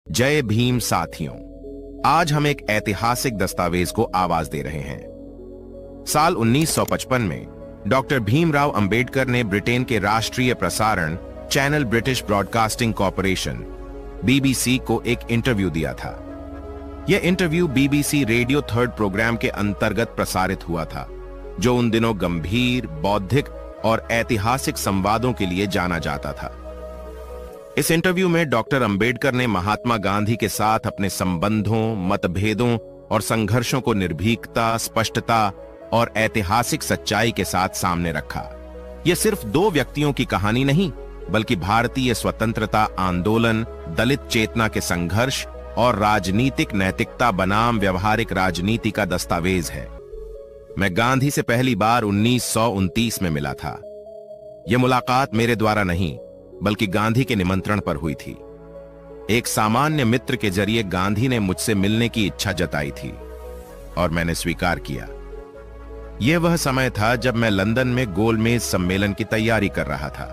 जय भीम साथियों, आज हम एक ऐतिहासिक दस्तावेज को आवाज दे रहे हैं। साल 1955 में डॉक्टर भीमराव अंबेडकर ने ब्रिटेन के राष्ट्रीय प्रसारण channel British broadcasting corporation BBC को एक इंटरव्यू दिया था। यह interview BBC radio third programme के अंतर्गत प्रसारित हुआ था, जो उन दिनों गंभीर, बौद्धिक और ऐतिहासिक संवादों के लिए जाना जाता था। इस इंटरव्यू में डॉक्टर अंबेडकर ने महात्मा गांधी के साथ अपने संबंधों, मतभेदों और संघर्षों को निर्भीकता, स्पष्टता और ऐतिहासिक सच्चाई के साथ सामने रखा। यह सिर्फ दो व्यक्तियों की कहानी नहीं, बल्कि भारतीय स्वतंत्रता आंदोलन, दलित चेतना के संघर्ष और राजनीतिक नैतिकता बनाम व्यवहारिक राजनीति का दस्तावेज है। मैं गांधी से पहली बार 1929 में मिला था। यह मुलाकात मेरे द्वारा नहीं, बल्कि गांधी के निमंत्रण पर हुई थी। एक सामान्य मित्र के जरिए गांधी ने मुझसे मिलने की इच्छा जताई थी और मैंने स्वीकार किया। यह वह समय था जब मैं लंदन में गोलमेज सम्मेलन की तैयारी कर रहा था।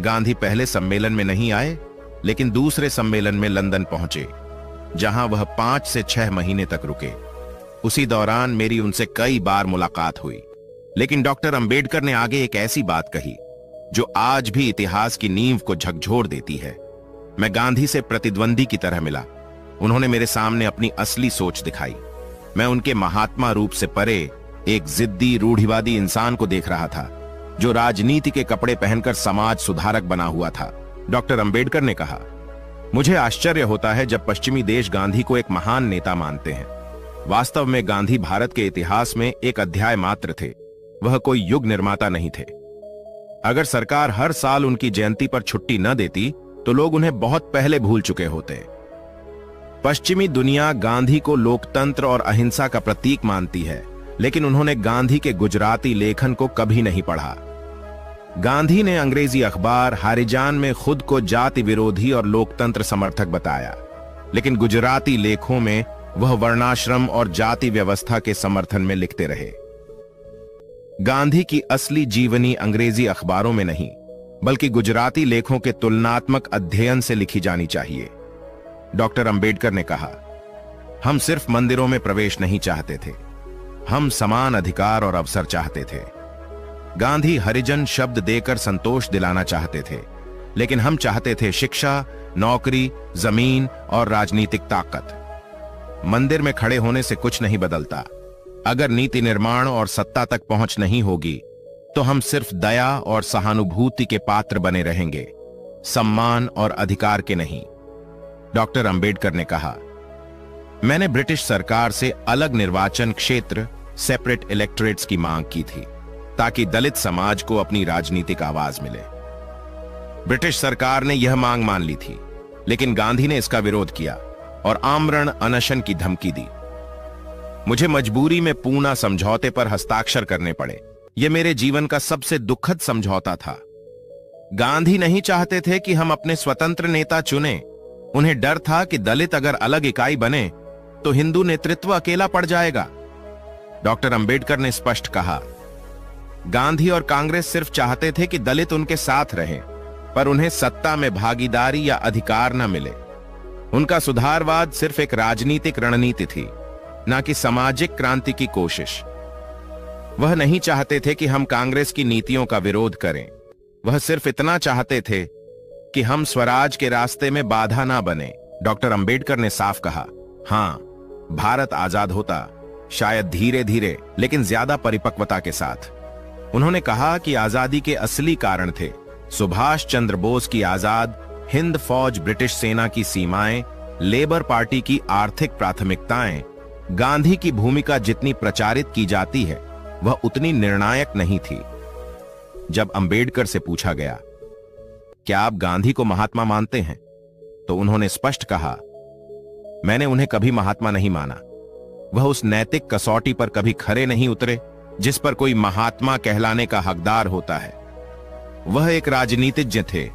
गांधी पहले सम्मेलन में नहीं आए, लेकिन दूसरे सम्मेलन में लंदन पहुंचे, जहां वह 5 से 6 महीने तक रुके। उसी दौरान मेरी उनसे कई बार मुलाकात हुई, लेकिन डॉक्टर अंबेडकर ने आगे एक ऐसी बात कही जो आज भी इतिहास की नींव को झकझोर देती है। मैं गांधी से प्रतिद्वंदी की तरह मिला। उन्होंने मेरे सामने अपनी असली सोच दिखाई। मैं उनके महात्मा रूप से परे एक जिद्दी, रूढ़िवादी इंसान को देख रहा था, जो राजनीति के कपड़े पहनकर समाज सुधारक बना हुआ था। डॉक्टर अंबेडकर ने कहा, मुझे आश्चर्य होता है जब पश्चिमी देश गांधी को एक महान नेता मानते हैं। वास्तव में गांधी भारत के इतिहास में एक अध्याय मात्र थे। वह कोई युग निर्माता नहीं थे। अगर सरकार हर साल उनकी जयंती पर छुट्टी न देती, तो लोग उन्हें बहुत पहले भूल चुके होते। पश्चिमी दुनिया गांधी को लोकतंत्र और अहिंसा का प्रतीक मानती है, लेकिन उन्होंने गांधी के गुजराती लेखन को कभी नहीं पढ़ा। गांधी ने अंग्रेजी अखबार हारिजान में खुद को जाति विरोधी और लोकतंत्र समर्थक बताया, लेकिन गुजराती लेखों में वह वर्णाश्रम और जाति व्यवस्था के समर्थन में लिखते रहे। गांधी की असली जीवनी अंग्रेजी अखबारों में नहीं, बल्कि गुजराती लेखों के तुलनात्मक अध्ययन से लिखी जानी चाहिए। डॉक्टर अंबेडकर ने कहा, हम सिर्फ मंदिरों में प्रवेश नहीं चाहते थे, हम समान अधिकार और अवसर चाहते थे। गांधी हरिजन शब्द देकर संतोष दिलाना चाहते थे, लेकिन हम चाहते थे शिक्षा, नौकरी, जमीन और राजनीतिक ताकत। मंदिर में खड़े होने से कुछ नहीं बदलता। अगर नीति निर्माण और सत्ता तक पहुंच नहीं होगी, तो हम सिर्फ दया और सहानुभूति के पात्र बने रहेंगे, सम्मान और अधिकार के नहीं। डॉक्टर अंबेडकर ने कहा, मैंने ब्रिटिश सरकार से अलग निर्वाचन क्षेत्र, सेपरेट इलेक्टोरेट्स की मांग की थी, ताकि दलित समाज को अपनी राजनीतिक आवाज मिले। ब्रिटिश सरकार ने यह मांग मान ली थी, लेकिन गांधी ने इसका विरोध किया और आमरण अनशन की धमकी दी। मुझे मजबूरी में पूना समझौते पर हस्ताक्षर करने पड़े। यह मेरे जीवन का सबसे दुखद समझौता था। गांधी नहीं चाहते थे कि हम अपने स्वतंत्र नेता चुने। उन्हें डर था कि दलित अगर अलग इकाई बने, तो हिंदू नेतृत्व अकेला पड़ जाएगा। डॉक्टर अंबेडकर ने स्पष्ट कहा, गांधी और कांग्रेस सिर्फ चाहते थे कि दलित उनके साथ रहें, पर उन्हें सत्ता में भागीदारी या अधिकार न मिले। उनका सुधारवाद सिर्फ एक राजनीतिक रणनीति थी, न कि सामाजिक क्रांति की कोशिश। वह नहीं चाहते थे कि हम कांग्रेस की नीतियों का विरोध करें। वह सिर्फ इतना चाहते थे कि हम स्वराज के रास्ते में बाधा ना बने। डॉक्टर अंबेडकर ने साफ कहा, हां, भारत आजाद होता, शायद धीरे धीरे, लेकिन ज्यादा परिपक्वता के साथ। उन्होंने कहा कि आजादी के असली कारण थे सुभाष चंद्र बोस की आजाद हिंद फौज, ब्रिटिश सेना की सीमाएं, लेबर पार्टी की आर्थिक प्राथमिकताएं। गांधी की भूमिका जितनी प्रचारित की जाती है, वह उतनी निर्णायक नहीं थी। जब अंबेडकर से पूछा गया, क्या आप गांधी को महात्मा मानते हैं, तो उन्होंने स्पष्ट कहा, मैंने उन्हें कभी महात्मा नहीं माना। वह उस नैतिक कसौटी पर कभी खरे नहीं उतरे जिस पर कोई महात्मा कहलाने का हकदार होता है। वह एक राजनीतिज्ञ थे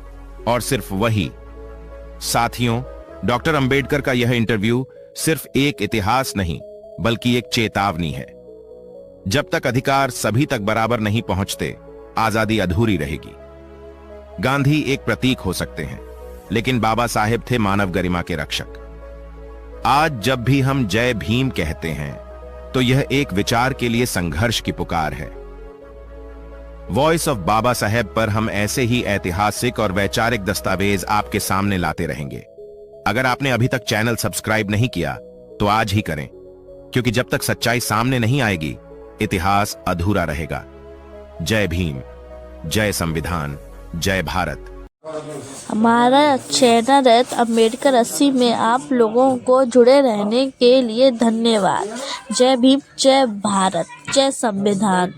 और सिर्फ वही। साथियों, डॉक्टर अंबेडकर का यह इंटरव्यू सिर्फ एक इतिहास नहीं, बल्कि एक चेतावनी है। जब तक अधिकार सभी तक बराबर नहीं पहुंचते, आजादी अधूरी रहेगी। गांधी एक प्रतीक हो सकते हैं, लेकिन बाबा साहेब थे मानव गरिमा के रक्षक। आज जब भी हम जय भीम कहते हैं तो यह एक विचार के लिए संघर्ष की पुकार है। वॉइस ऑफ बाबा साहेब पर हम ऐसे ही ऐतिहासिक और वैचारिक दस्तावेज आपके सामने लाते रहेंगे। अगर आपने अभी तक चैनल सब्सक्राइब नहीं किया तो आज ही करें, क्योंकि जब तक सच्चाई सामने नहीं आएगी इतिहास अधूरा रहेगा। जय भीम, जय संविधान, जय भारत। हमारा चैनल है अंबेडकर 80 में आप लोगों को जुड़े रहने के लिए धन्यवाद। जय भीम, जय भारत, जय संविधान।